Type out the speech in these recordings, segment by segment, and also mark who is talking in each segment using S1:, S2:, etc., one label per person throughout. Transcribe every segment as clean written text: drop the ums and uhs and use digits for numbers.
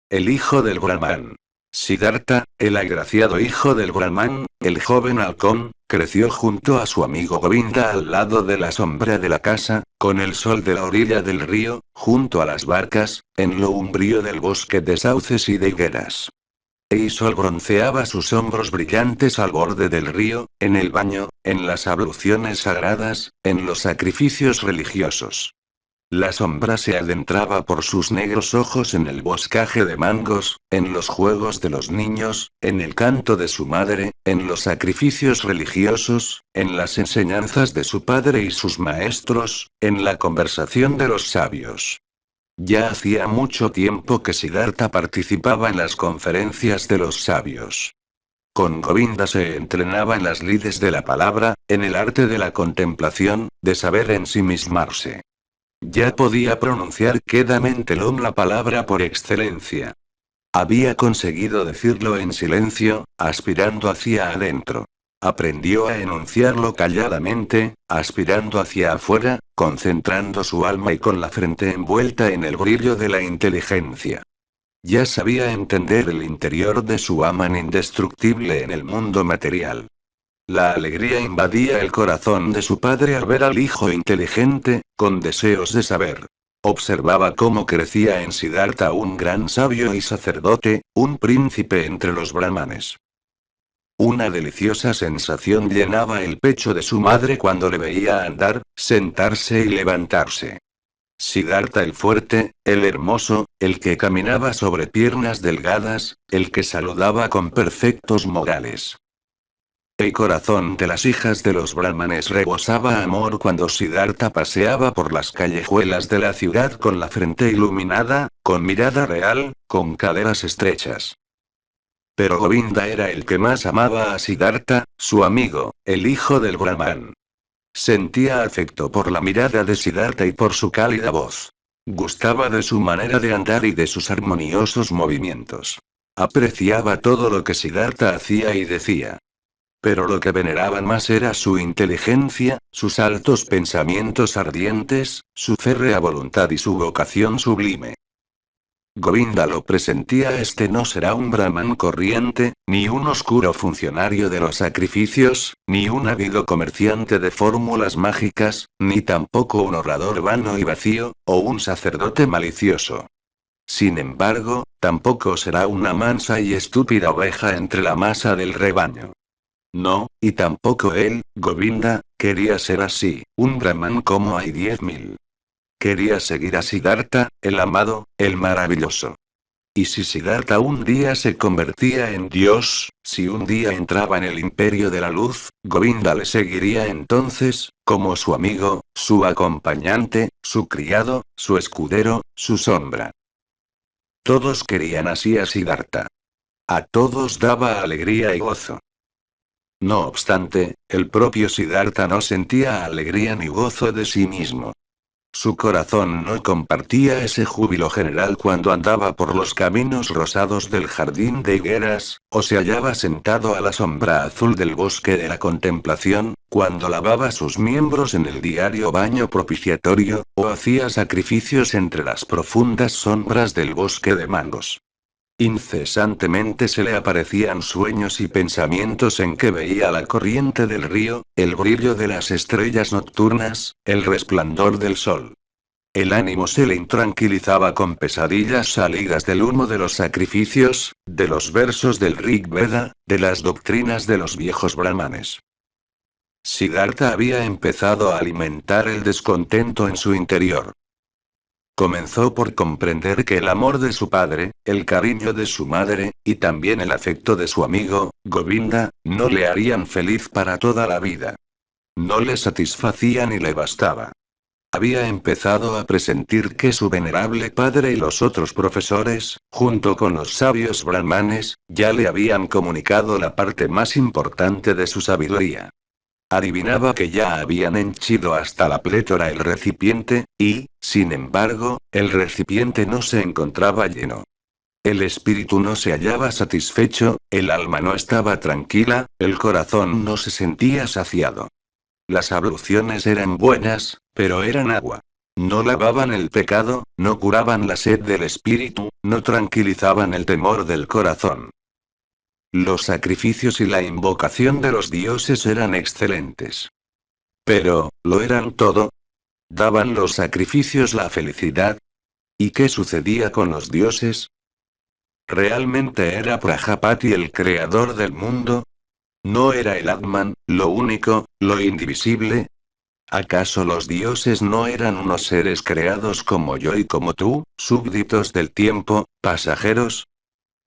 S1: el hijo del Brahman. Siddhartha, el agraciado hijo del Brahman, el joven halcón, creció junto a su amigo Govinda al lado de la sombra de la casa, con el sol de la orilla del río, junto a las barcas, en lo umbrío del bosque de sauces y de higueras. El sol bronceaba sus hombros brillantes al borde del río, en el baño, en las abluciones sagradas, en los sacrificios religiosos. La sombra se adentraba por sus negros ojos en el boscaje de mangos, en los juegos de los niños, en el canto de su madre, en los sacrificios religiosos, en las enseñanzas de su padre y sus maestros, en la conversación de los sabios. Ya hacía mucho tiempo que Siddhartha participaba en las conferencias de los sabios. Con Govinda se entrenaba en las lides de la palabra, en el arte de la contemplación, de saber ensimismarse. Ya podía pronunciar quedamente la palabra por excelencia. Había conseguido decirlo en silencio, aspirando hacia adentro. Aprendió a enunciarlo calladamente, aspirando hacia afuera, concentrando su alma y con la frente envuelta en el brillo de la inteligencia. Ya sabía entender el interior de su Aman indestructible en el mundo material. La alegría invadía el corazón de su padre al ver al hijo inteligente, con deseos de saber. Observaba cómo crecía en Siddhartha un gran sabio y sacerdote, un príncipe entre los brahmanes. Una deliciosa sensación llenaba el pecho de su madre cuando le veía andar, sentarse y levantarse. Siddhartha el fuerte, el hermoso, el que caminaba sobre piernas delgadas, el que saludaba con perfectos modales. El corazón de las hijas de los brahmanes rebosaba amor cuando Siddhartha paseaba por las callejuelas de la ciudad con la frente iluminada, con mirada real, con caderas estrechas. Pero Govinda era el que más amaba a Siddhartha, su amigo, el hijo del Brahman. Sentía afecto por la mirada de Siddhartha y por su cálida voz. Gustaba de su manera de andar y de sus armoniosos movimientos. Apreciaba todo lo que Siddhartha hacía y decía. Pero lo que veneraban más era su inteligencia, sus altos pensamientos ardientes, su férrea voluntad y su vocación sublime. Govinda lo presentía: este no será un brahman corriente, ni un oscuro funcionario de los sacrificios, ni un ávido comerciante de fórmulas mágicas, ni tampoco un orador vano y vacío, o un sacerdote malicioso. Sin embargo, tampoco será una mansa y estúpida oveja entre la masa del rebaño. No, y tampoco él, Govinda, quería ser así, un brahman como hay 10.000. Quería seguir a Siddhartha, el amado, el maravilloso. Y si Siddhartha un día se convertía en Dios, si un día entraba en el imperio de la luz, Govinda le seguiría entonces, como su amigo, su acompañante, su criado, su escudero, su sombra. Todos querían así a Siddhartha. A todos daba alegría y gozo. No obstante, el propio Siddhartha no sentía alegría ni gozo de sí mismo. Su corazón no compartía ese júbilo general cuando andaba por los caminos rosados del jardín de higueras, o se hallaba sentado a la sombra azul del bosque de la contemplación, cuando lavaba sus miembros en el diario baño propiciatorio, o hacía sacrificios entre las profundas sombras del bosque de mangos. Incesantemente se le aparecían sueños y pensamientos en que veía la corriente del río, el brillo de las estrellas nocturnas, el resplandor del sol. El ánimo se le intranquilizaba con pesadillas salidas del humo de los sacrificios, de los versos del Rig Veda, de las doctrinas de los viejos brahmanes. Siddhartha había empezado a alimentar el descontento en su interior. Comenzó por comprender que el amor de su padre, el cariño de su madre, y también el afecto de su amigo, Govinda, no le harían feliz para toda la vida. No le satisfacía ni le bastaba. Había empezado a presentir que su venerable padre y los otros profesores, junto con los sabios brahmanes, ya le habían comunicado la parte más importante de su sabiduría. Adivinaba que ya habían henchido hasta la plétora el recipiente, y, sin embargo, el recipiente no se encontraba lleno. El espíritu no se hallaba satisfecho, el alma no estaba tranquila, el corazón no se sentía saciado. Las abluciones eran buenas, pero eran agua. No lavaban el pecado, no curaban la sed del espíritu, no tranquilizaban el temor del corazón. Los sacrificios y la invocación de los dioses eran excelentes. Pero, ¿lo eran todo? ¿Daban los sacrificios la felicidad? ¿Y qué sucedía con los dioses? ¿Realmente era Prajapati el creador del mundo? ¿No era el Atman, lo único, lo indivisible? ¿Acaso los dioses no eran unos seres creados como yo y como tú, súbditos del tiempo, pasajeros?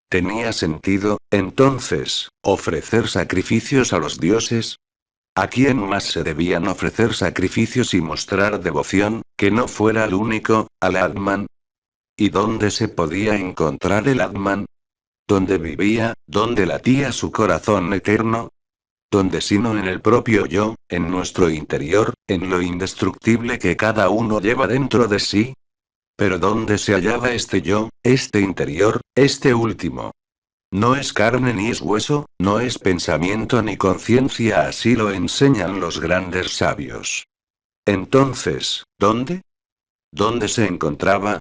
S1: ¿Tenía sentido, entonces, ofrecer sacrificios a los dioses? ¿A quién más se debían ofrecer sacrificios y mostrar devoción, que no fuera el único, al Atman? ¿Y dónde se podía encontrar el Atman? ¿Dónde vivía, dónde latía su corazón eterno? ¿Dónde sino en el propio yo, en nuestro interior, en lo indestructible que cada uno lleva dentro de sí? Pero ¿dónde se hallaba este yo, este interior, este último? No es carne ni es hueso, no es pensamiento ni conciencia, así lo enseñan los grandes sabios. Entonces, ¿dónde? ¿Dónde se encontraba?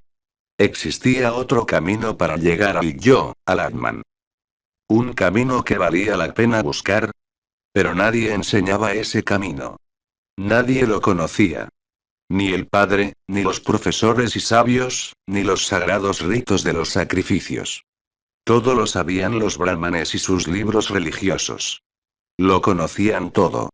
S1: Existía otro camino para llegar al yo, al Atman. Un camino que valía la pena buscar. Pero nadie enseñaba ese camino. Nadie lo conocía. Ni el padre, ni los profesores y sabios, ni los sagrados ritos de los sacrificios. Todo lo sabían los brahmanes y sus libros religiosos. Lo conocían todo.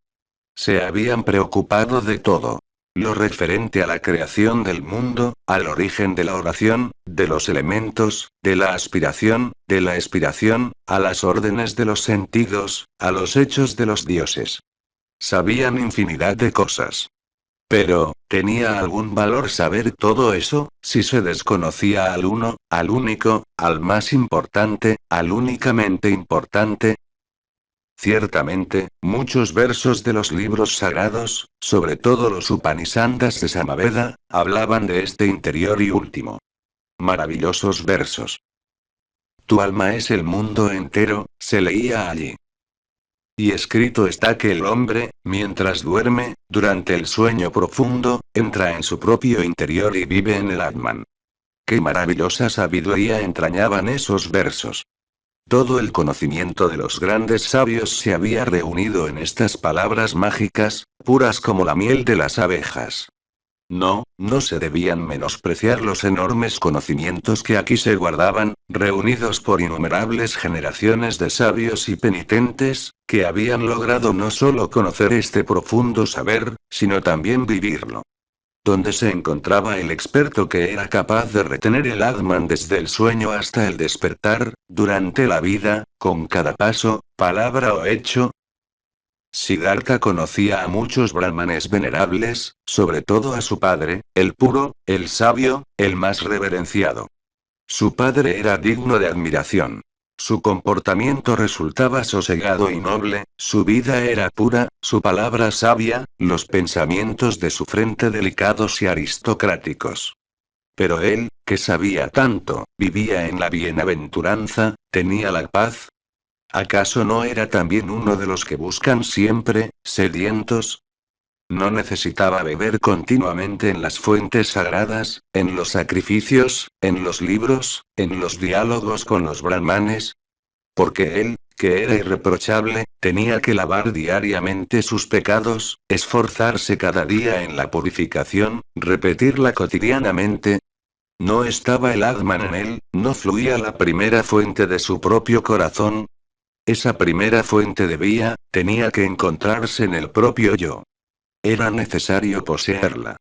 S1: Se habían preocupado de todo. Lo referente a la creación del mundo, al origen de la oración, de los elementos, de la aspiración, de la expiración, a las órdenes de los sentidos, a los hechos de los dioses. Sabían infinidad de cosas. Pero, ¿tenía algún valor saber todo eso, si se desconocía al uno, al único, al más importante, al únicamente importante? Ciertamente, muchos versos de los libros sagrados, sobre todo los Upanishads de Samaveda, hablaban de este interior y último. Maravillosos versos. Tu alma es el mundo entero, se leía allí. Y escrito está que el hombre, mientras duerme, durante el sueño profundo, entra en su propio interior y vive en el Atman. Qué maravillosa sabiduría entrañaban esos versos. Todo el conocimiento de los grandes sabios se había reunido en estas palabras mágicas, puras como la miel de las abejas. No, no se debían menospreciar los enormes conocimientos que aquí se guardaban, reunidos por innumerables generaciones de sabios y penitentes, que habían logrado no solo conocer este profundo saber, sino también vivirlo. Donde se encontraba el experto que era capaz de retener el Atman desde el sueño hasta el despertar, durante la vida, con cada paso, palabra o hecho. Siddhartha conocía a muchos brahmanes venerables, sobre todo a su padre, el puro, el sabio, el más reverenciado. Su padre era digno de admiración. Su comportamiento resultaba sosegado y noble, su vida era pura, su palabra sabia, los pensamientos de su frente delicados y aristocráticos. Pero él, que sabía tanto, vivía en la bienaventuranza, tenía la paz. ¿Acaso no era también uno de los que buscan siempre, sedientos? No necesitaba beber continuamente en las fuentes sagradas, en los sacrificios, en los libros, en los diálogos con los brahmanes. Porque él, que era irreprochable, tenía que lavar diariamente sus pecados, esforzarse cada día en la purificación, repetirla cotidianamente. No estaba el Atman en él, no fluía la primera fuente de su propio corazón. Esa primera fuente tenía que encontrarse en el propio yo. Era necesario poseerla.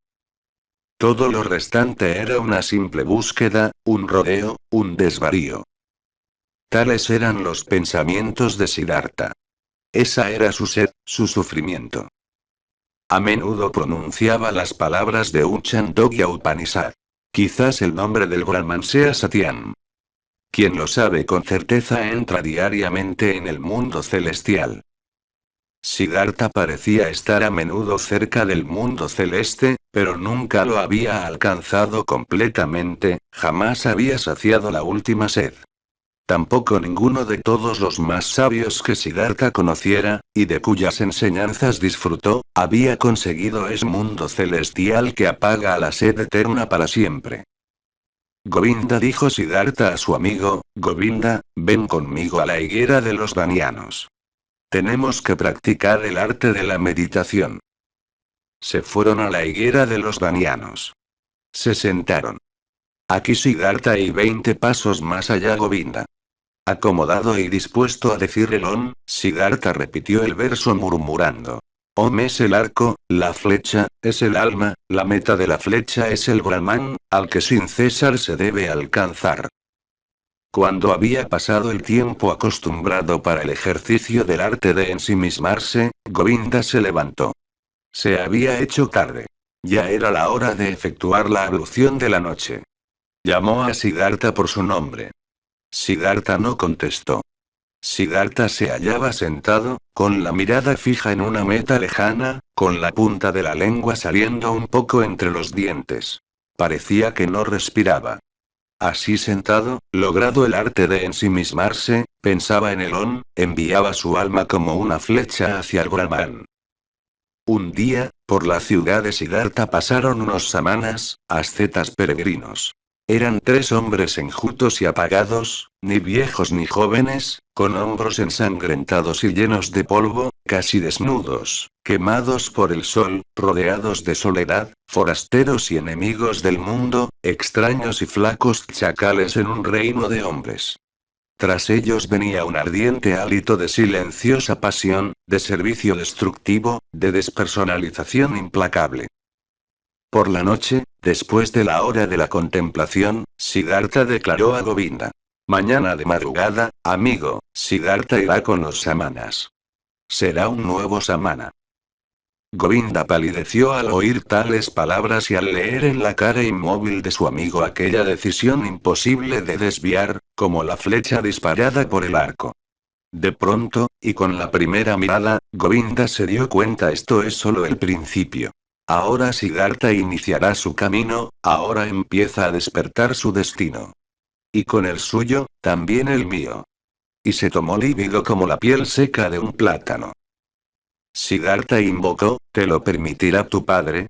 S1: Todo lo restante era una simple búsqueda, un rodeo, un desvarío. Tales eran los pensamientos de Siddhartha. Esa era su sed, su sufrimiento. A menudo pronunciaba las palabras de un Chandogya Upanishad. Quizás el nombre del Brahman sea Satyam. Quien lo sabe con certeza entra diariamente en el mundo celestial. Siddhartha parecía estar a menudo cerca del mundo celeste, pero nunca lo había alcanzado completamente, jamás había saciado la última sed. Tampoco ninguno de todos los más sabios que Siddhartha conociera, y de cuyas enseñanzas disfrutó, había conseguido ese mundo celestial que apaga la sed eterna para siempre. Govinda, dijo Siddhartha a su amigo, Govinda, ven conmigo a la higuera de los Vanianos. Tenemos que practicar el arte de la meditación. Se fueron a la higuera de los Vanianos. Se sentaron. Aquí Siddhartha y 20 pasos más allá Govinda. Acomodado y dispuesto a decir el Om, Siddhartha repitió el verso murmurando. Om es el arco, la flecha, es el alma, la meta de la flecha es el Brahman, al que sin cesar se debe alcanzar. Cuando había pasado el tiempo acostumbrado para el ejercicio del arte de ensimismarse, Govinda se levantó. Se había hecho tarde. Ya era la hora de efectuar la ablución de la noche. Llamó a Siddhartha por su nombre. Siddhartha no contestó. Siddhartha se hallaba sentado, con la mirada fija en una meta lejana, con la punta de la lengua saliendo un poco entre los dientes. Parecía que no respiraba. Así sentado, logrado el arte de ensimismarse, pensaba en el Om, enviaba su alma como una flecha hacia el Brahman. Un día, por la ciudad de Siddhartha pasaron unos samanas, ascetas peregrinos. Eran 3 hombres enjutos y apagados, ni viejos ni jóvenes, con hombros ensangrentados y llenos de polvo, casi desnudos, quemados por el sol, rodeados de soledad, forasteros y enemigos del mundo, extraños y flacos chacales en un reino de hombres. Tras ellos venía un ardiente hálito de silenciosa pasión, de servicio destructivo, de despersonalización implacable. Por la noche, después de la hora de la contemplación, Siddhartha declaró a Govinda. Mañana de madrugada, amigo, Siddhartha irá con los samanas. Será un nuevo samana. Govinda palideció al oír tales palabras y al leer en la cara inmóvil de su amigo aquella decisión imposible de desviar, como la flecha disparada por el arco. De pronto, y con la primera mirada, Govinda se dio cuenta: esto es solo el principio. Ahora Siddhartha iniciará su camino, ahora empieza a despertar su destino. Y con el suyo, también el mío. Y se tomó lívido como la piel seca de un plátano. Siddhartha invocó, ¿te lo permitirá tu padre?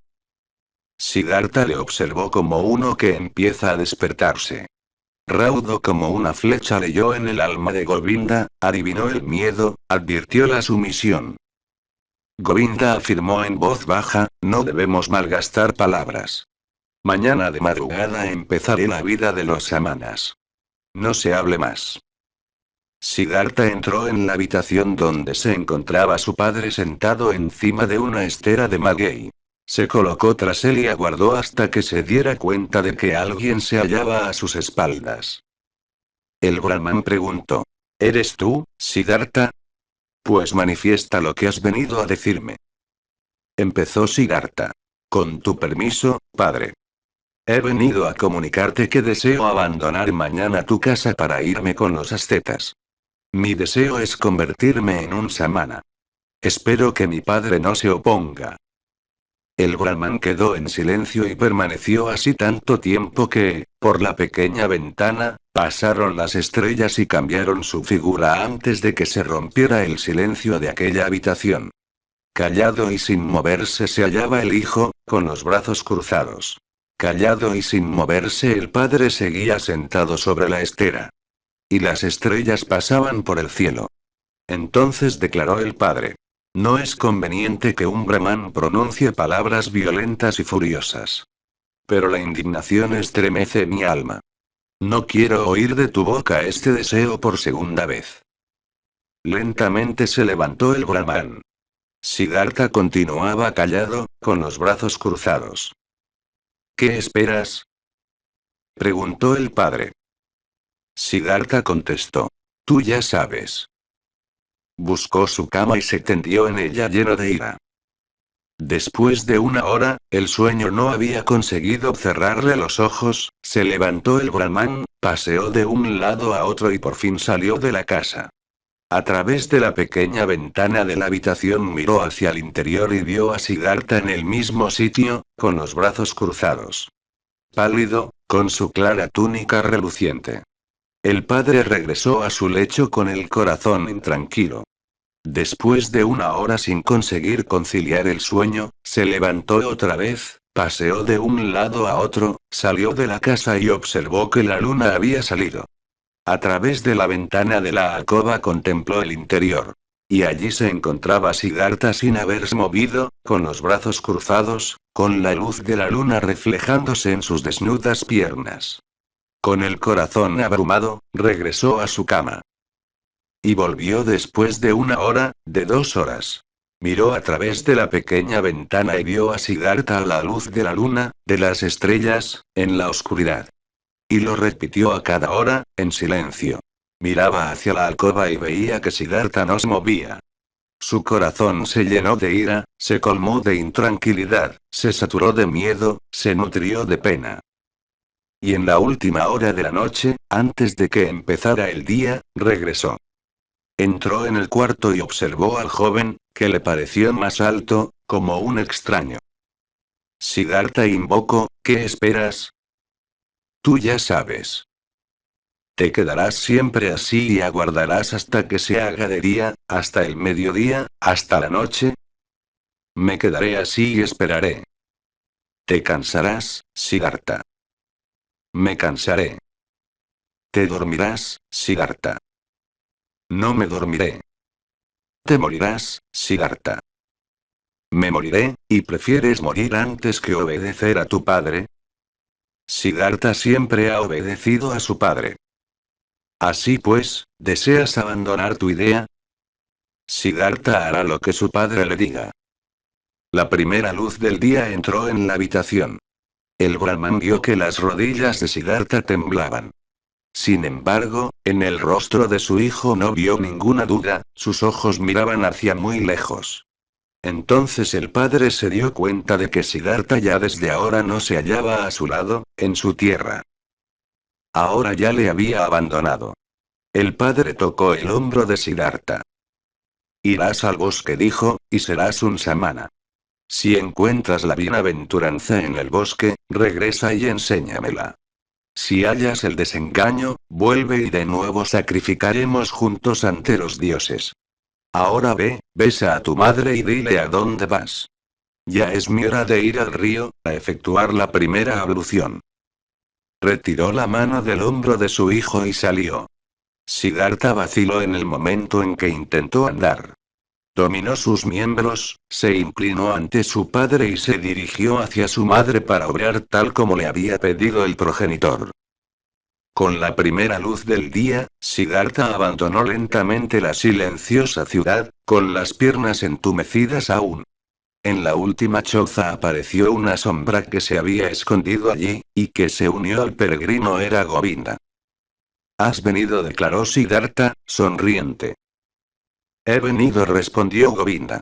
S1: Siddhartha le observó como uno que empieza a despertarse. Raudo como una flecha leyó en el alma de Govinda, adivinó el miedo, advirtió la sumisión. Govinda afirmó en voz baja, no debemos malgastar palabras. Mañana de madrugada empezaré la vida de los samanas. No se hable más. Siddhartha entró en la habitación donde se encontraba su padre sentado encima de una estera de maguey. Se colocó tras él y aguardó hasta que se diera cuenta de que alguien se hallaba a sus espaldas. El Brahman preguntó. ¿Eres tú, Siddhartha? Pues manifiesta lo que has venido a decirme. Empezó Siddhartha. Con tu permiso, padre. He venido a comunicarte que deseo abandonar mañana tu casa para irme con los ascetas. Mi deseo es convertirme en un samana. Espero que mi padre no se oponga. El Brahman quedó en silencio y permaneció así tanto tiempo que, por la pequeña ventana, pasaron las estrellas y cambiaron su figura antes de que se rompiera el silencio de aquella habitación. Callado y sin moverse se hallaba el hijo, con los brazos cruzados. Callado y sin moverse el padre seguía sentado sobre la estera. Y las estrellas pasaban por el cielo. Entonces declaró el padre. No es conveniente que un brahman pronuncie palabras violentas y furiosas. Pero la indignación estremece mi alma. No quiero oír de tu boca este deseo por segunda vez. Lentamente se levantó el brahman. Siddhartha continuaba callado, con los brazos cruzados. ¿Qué esperas? Preguntó el padre. Siddhartha contestó. Tú ya sabes. Buscó su cama y se tendió en ella lleno de ira. Después de una hora, el sueño no había conseguido cerrarle los ojos, se levantó el brahman, paseó de un lado a otro y por fin salió de la casa. A través de la pequeña ventana de la habitación miró hacia el interior y vio a Siddhartha en el mismo sitio, con los brazos cruzados. Pálido, con su clara túnica reluciente. El padre regresó a su lecho con el corazón intranquilo. Después de una hora sin conseguir conciliar el sueño, se levantó otra vez, paseó de un lado a otro, salió de la casa y observó que la luna había salido. A través de la ventana de la alcoba contempló el interior. Y allí se encontraba Siddhartha sin haberse movido, con los brazos cruzados, con la luz de la luna reflejándose en sus desnudas piernas. Con el corazón abrumado, regresó a su cama. Y volvió después de una hora, de 2 horas. Miró a través de la pequeña ventana y vio a Siddhartha a la luz de la luna, de las estrellas, en la oscuridad. Y lo repitió a cada hora, en silencio. Miraba hacia la alcoba y veía que Siddhartha no se movía. Su corazón se llenó de ira, se colmó de intranquilidad, se saturó de miedo, se nutrió de pena. Y en la última hora de la noche, antes de que empezara el día, regresó. Entró en el cuarto y observó al joven, que le pareció más alto, como un extraño. Siddhartha invocó, ¿qué esperas? Tú ya sabes. Te quedarás siempre así y aguardarás hasta que se haga de día, hasta el mediodía, hasta la noche. Me quedaré así y esperaré. Te cansarás, Siddhartha. Me cansaré. Te dormirás, Siddhartha. No me dormiré. Te morirás, Siddhartha. Me moriré, ¿y prefieres morir antes que obedecer a tu padre? Siddhartha siempre ha obedecido a su padre. Así pues, ¿deseas abandonar tu idea? Siddhartha hará lo que su padre le diga. La primera luz del día entró en la habitación. El Brahman vio que las rodillas de Siddhartha temblaban. Sin embargo, en el rostro de su hijo no vio ninguna duda, sus ojos miraban hacia muy lejos. Entonces el padre se dio cuenta de que Siddhartha ya desde ahora no se hallaba a su lado, en su tierra. Ahora ya le había abandonado. El padre tocó el hombro de Siddhartha. Irás al bosque, dijo, y serás un samana. Si encuentras la bienaventuranza en el bosque, regresa y enséñamela. Si hallas el desengaño, vuelve y de nuevo sacrificaremos juntos ante los dioses. Ahora ve, besa a tu madre y dile a dónde vas. Ya es mi hora de ir al río, a efectuar la primera ablución. Retiró la mano del hombro de su hijo y salió. Siddhartha vaciló en el momento en que intentó andar. Dominó sus miembros, se inclinó ante su padre y se dirigió hacia su madre para obrar tal como le había pedido el progenitor. Con la primera luz del día, Siddhartha abandonó lentamente la silenciosa ciudad, con las piernas entumecidas aún. En la última choza apareció una sombra que se había escondido allí, y que se unió al peregrino era Govinda. ¿Has venido?, declaró Siddhartha, sonriente. He venido, respondió Govinda.